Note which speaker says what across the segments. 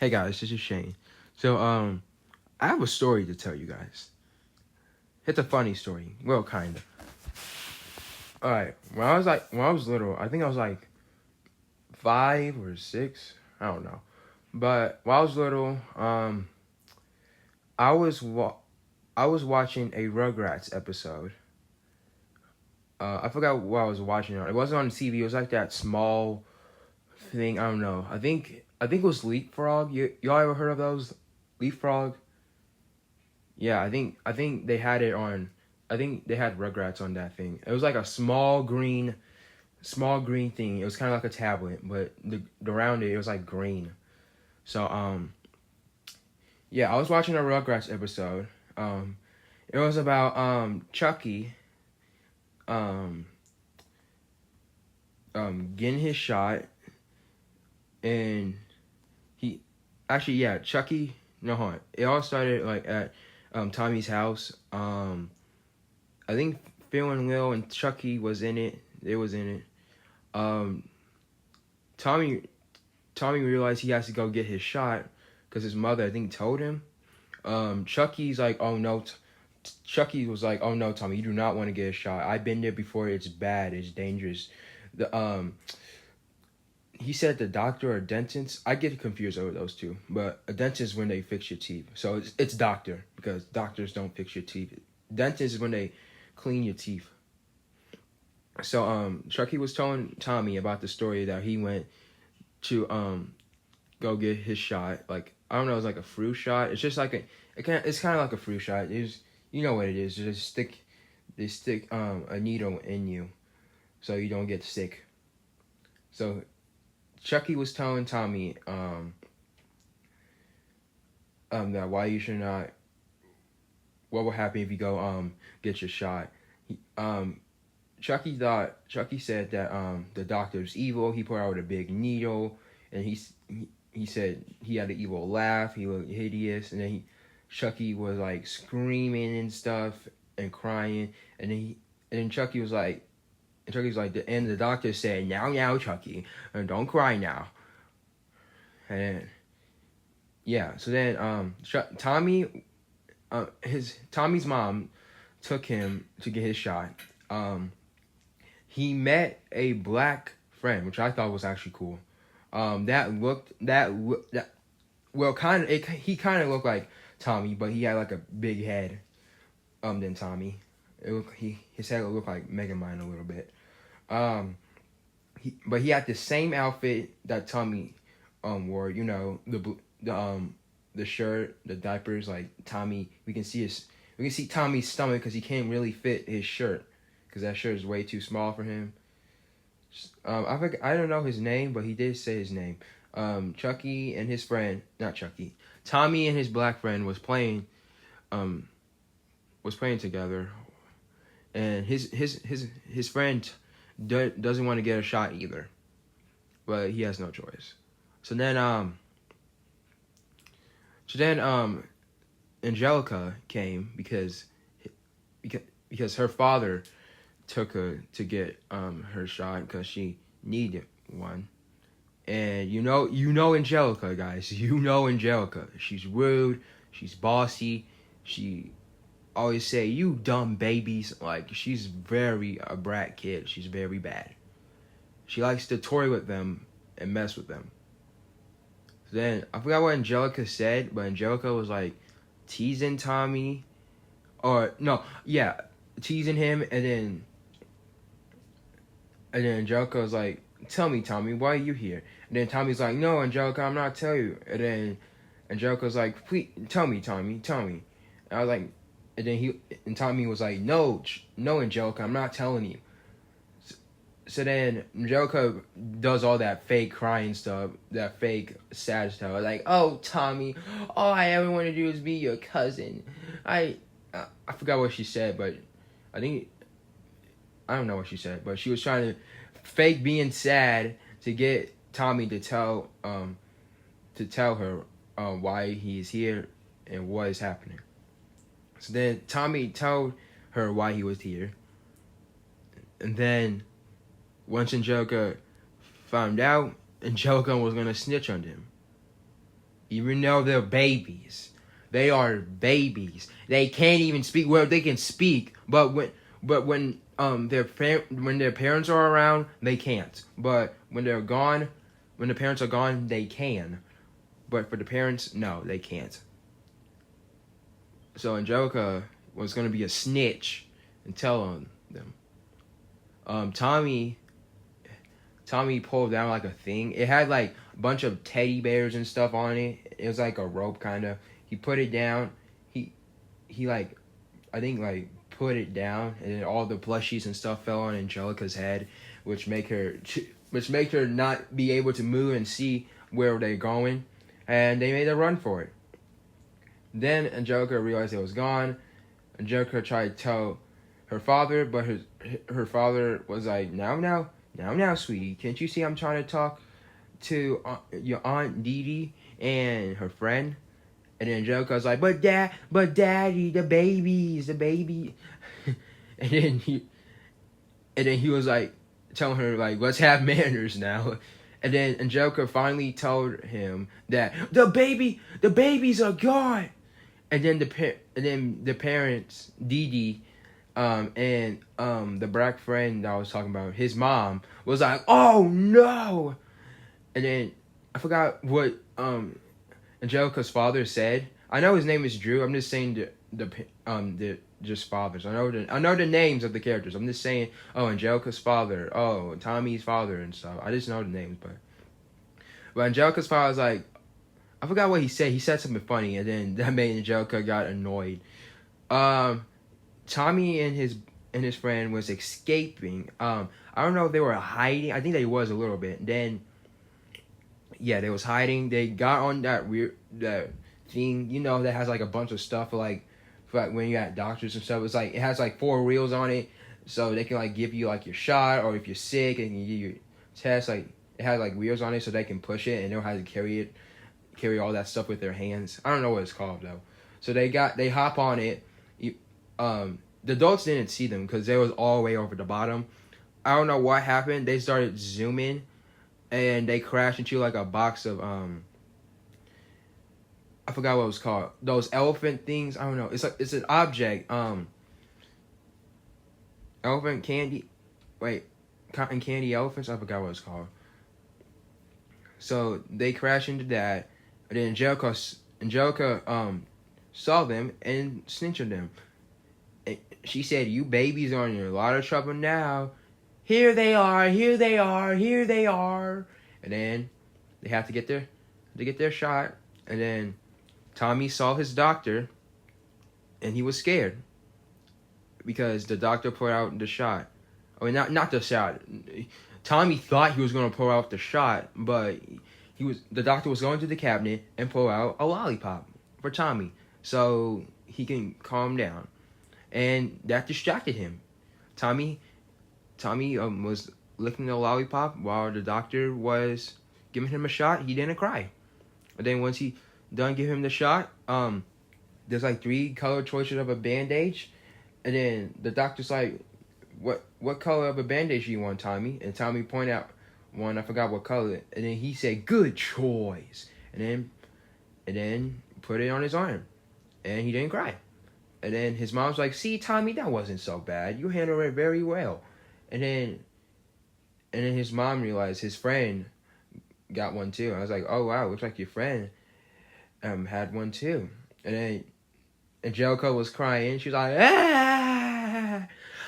Speaker 1: Hey guys, this is Shane. So I have a story to tell you guys. It's a funny story. Well, kind of. All right. When I was little, I think I was like 5 or 6. I don't know. But when I was little, I was wa- I was watching a Rugrats episode. I forgot what I was watching on. It wasn't on TV. It was like that small thing. I don't know. I think it was Leapfrog. Y'all ever heard of those? Leapfrog. Yeah, I think they had it on. I think they had Rugrats on that thing. It was like a small green thing. It was kind of like a tablet, but the around it was like green. So yeah, I was watching a Rugrats episode. It was about Chucky um getting his shot, and he actually, yeah, Chucky. No, hold on. It all started like at Tommy's house. I think Phil and Lil and Chucky was in it. They was in it. Um, Tommy Tommy realized he has to go get his shot because his mother, I think, told him. Chucky's like, oh no. Chucky was like, oh no, Tommy, you do not want to get a shot. I've been there before. It's bad. It's dangerous. The He said the doctor or dentist. I get confused over those two, but a dentist is when they fix your teeth. So it's doctor because doctors don't fix your teeth. Dentist is when they clean your teeth. So Chucky was telling Tommy about the story that he went to go get his shot. Like, I don't know, it's like a flu shot. It's just like it's kind of like a flu shot. It's, you know what it is. They stick a needle in you so you don't get sick. So Chucky was telling Tommy that why you should not, what will happen if you go get your shot. He, Chucky said that the doctor's evil. He put out a big needle, and he said he had an evil laugh. He looked hideous, and then Chucky was like screaming and stuff and crying, and then Chucky's like, and the doctor said, now, Chucky, and don't cry now. And yeah, so then Tommy's mom took him to get his shot. He met a black friend, which I thought was actually cool. He kind of looked like Tommy, but he had like a big head. Than Tommy. His head looked like Megamind a little bit. But he had the same outfit that Tommy wore. You know, the shirt, the diapers. Like Tommy, we can see Tommy's stomach because he can't really fit his shirt because that shirt is way too small for him. I don't know his name, but he did say his name. Chucky and his friend, not Chucky, Tommy and his black friend was playing together, and his friend doesn't want to get a shot either, but he has no choice. So then Angelica came because her father took her to get her shot because she needed one. And you know Angelica, guys. You know Angelica. She's rude. She's bossy. She always say, "You dumb babies." Like, she's very a brat kid. She's very bad. She likes to toy with them and mess with them. So then I forgot what Angelica said, but Angelica was like teasing Tommy, or no, yeah, teasing him, and then Angelica was like, "Tell me, Tommy, why are you here?" And then Tommy's like, "No, Angelica, I'm not telling you." And then Angelica's like, "Please, tell me, Tommy, tell me." And I was like, and Tommy was like, "No, Angelica, I'm not telling you." So then Angelica does all that fake crying stuff, that fake sad stuff. Like, "Oh, Tommy, all I ever want to do is be your cousin." I forgot what she said, but I don't know what she said, but she was trying to fake being sad to get Tommy to tell her why he's here and what is happening. So then Tommy told her why he was here, and then once Angelica found out, Angelica was gonna snitch on him. even though they're babies. They are babies. They can't even speak. Well, they can speak, but when when their parents are around, they can't. But when they're gone, when the parents are gone, they can. But for the parents, no, they can't. So Angelica was gonna be a snitch and tell on them. Tommy pulled down like a thing. It had like a bunch of teddy bears and stuff on it. It was like a rope kind of. He put it down. He like, I think like put it down, and then all the plushies and stuff fell on Angelica's head, which make her not be able to move and see where they're going, and they made a run for it. Then Angelica realized it was gone. Angelica tried to tell her father, but her father was like, now, sweetie, can't you see I'm trying to talk to your Aunt Dee Dee and her friend? And then Angelica was like, but daddy, the baby. and then he was like, telling her like, let's have manners now. And then Angelica finally told him that the babies are gone. And then the parents, Dee Dee, and the black friend that I was talking about, his mom was like, oh no. And then I forgot what Angelica's father said. I know his name is Drew. I'm just saying the just fathers. I know the names of the characters. I'm just saying, oh, Angelica's father, oh, Tommy's father and stuff. I just know the names, but Angelica's father was like, I forgot what he said. He said something funny, and then that made Angelica got annoyed. Tommy and his friend was escaping. I don't know if they were hiding. I think they was a little bit. Then, yeah, they was hiding. They got on that thing, that has like a bunch of stuff for like when you got doctors and stuff. It's like it has like 4 wheels on it, so they can like give you like your shot, or if you're sick and you give your test. Like it has like wheels on it, so they can push it and know how to carry all that stuff with their hands. I don't know what it's called though. So they hop on it. The adults didn't see them because they was all the way over the bottom. I don't know what happened. They started zooming, and they crashed into like a box of I forgot what it was called. Those elephant things. I don't know. It's an object. Elephant candy. Wait, cotton candy elephants. I forgot what it's called. So they crashed into that. And then Angelica saw them and snitched on them. And she said, "You babies are in a lot of trouble now. Here they are. And then they have to get their shot. And then Tommy saw his doctor, and he was scared because the doctor put out the shot. I mean, not the shot. Tommy thought he was going to pull out the shot, but the doctor was going to the cabinet and pull out a lollipop for Tommy so he can calm down, and that distracted him. Tommy was licking the lollipop while the doctor was giving him a shot. He didn't cry. And then once he done give him the shot, there's like 3 color choices of a bandage, and then the doctor's like, what color of a bandage do you want, Tommy? And Tommy pointed out one, I forgot what color, and then he said, good choice, and then put it on his arm, and he didn't cry. And then his mom's like, see, Tommy, that wasn't so bad, you handled it very well. And then his mom realized his friend got one too. I was like, oh wow, looks like your friend had one too. And then Angelica was crying. She was like,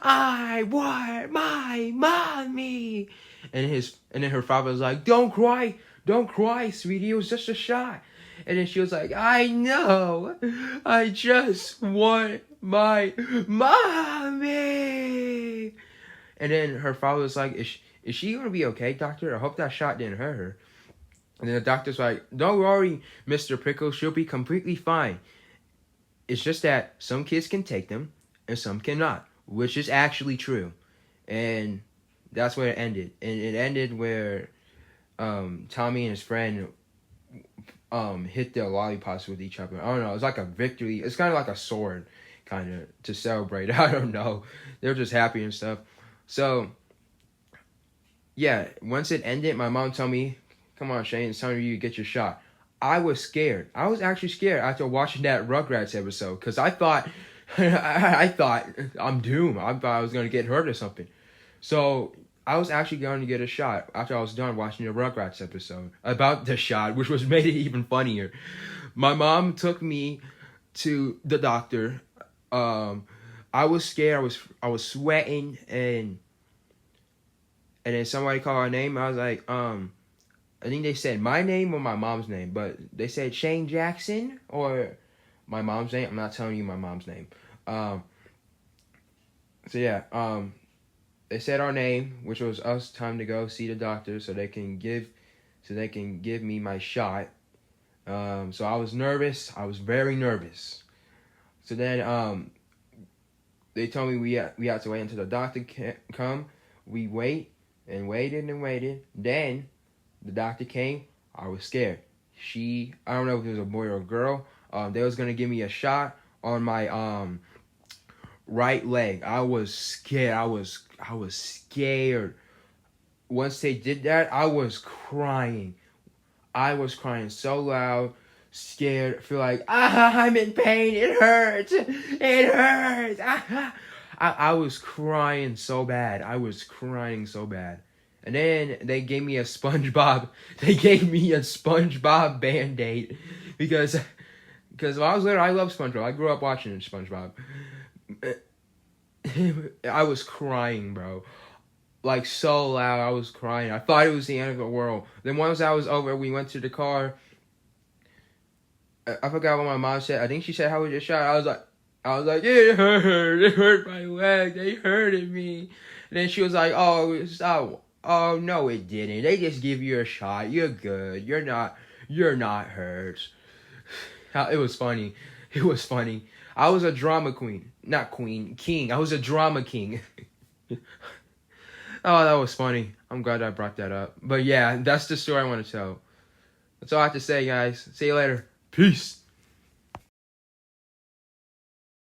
Speaker 1: I want my mommy. And then her father was like, don't cry, sweetie, it was just a shot. And then she was like, I know, I just want my mommy. And then her father was like, is she gonna be okay, doctor? I hope that shot didn't hurt her. And then the doctor's like, don't worry, Mr. Pickles, she'll be completely fine. It's just that some kids can take them and some cannot, which is actually true. And that's where it ended. And it ended where Tommy and his friend hit their lollipops with each other. I don't know, it's like a victory. It's kind of like a sword, kind of, to celebrate. I don't know. They were just happy and stuff. So, yeah, once it ended, my mom told me, come on, Shane, it's time for you to get your shot. I was scared. I was actually scared after watching that Rugrats episode because I thought, I thought I'm doomed. I thought I was gonna get hurt or something. So I was actually going to get a shot after I was done watching the Rugrats episode about the shot, which was made it even funnier. My mom took me to the doctor. I was scared. I was sweating and then somebody called our name. I was like, I think they said my name or my mom's name, but they said Shane Jackson or my mom's name. I'm not telling you my mom's name. So yeah, they said our name, which was us. Time to go see the doctor so they can give me my shot. So I was nervous. I was very nervous. So then they told me we had to wait until the doctor come. We wait and waited and waited. Then the doctor came. I was scared. I don't know if it was a boy or a girl. They was gonna give me a shot on my right leg. I was scared. I was scared. Once they did that, I was crying. I was crying so loud, scared. Feel like I'm in pain. It hurts. It hurts. I was crying so bad. I was crying so bad. And then they gave me a SpongeBob. They gave me a SpongeBob Band-Aid because when I was little, I love SpongeBob. I grew up watching SpongeBob. I was crying, bro. Like so loud, I was crying. I thought it was the end of the world. Then once I was over, we went to the car. I forgot what my mom said. I think she said, "How was your shot?" I was like, "It hurt. It hurt my leg. They hurted me." And then she was like, "Oh, stop. Oh no, it didn't. They just give you a shot. You're good. You're not hurt." It was funny. It was funny. I was a drama queen. Not queen. King. I was a drama king. Oh, that was funny. I'm glad I brought that up. But yeah, that's the story I want to tell. That's all I have to say, guys. See you later. Peace.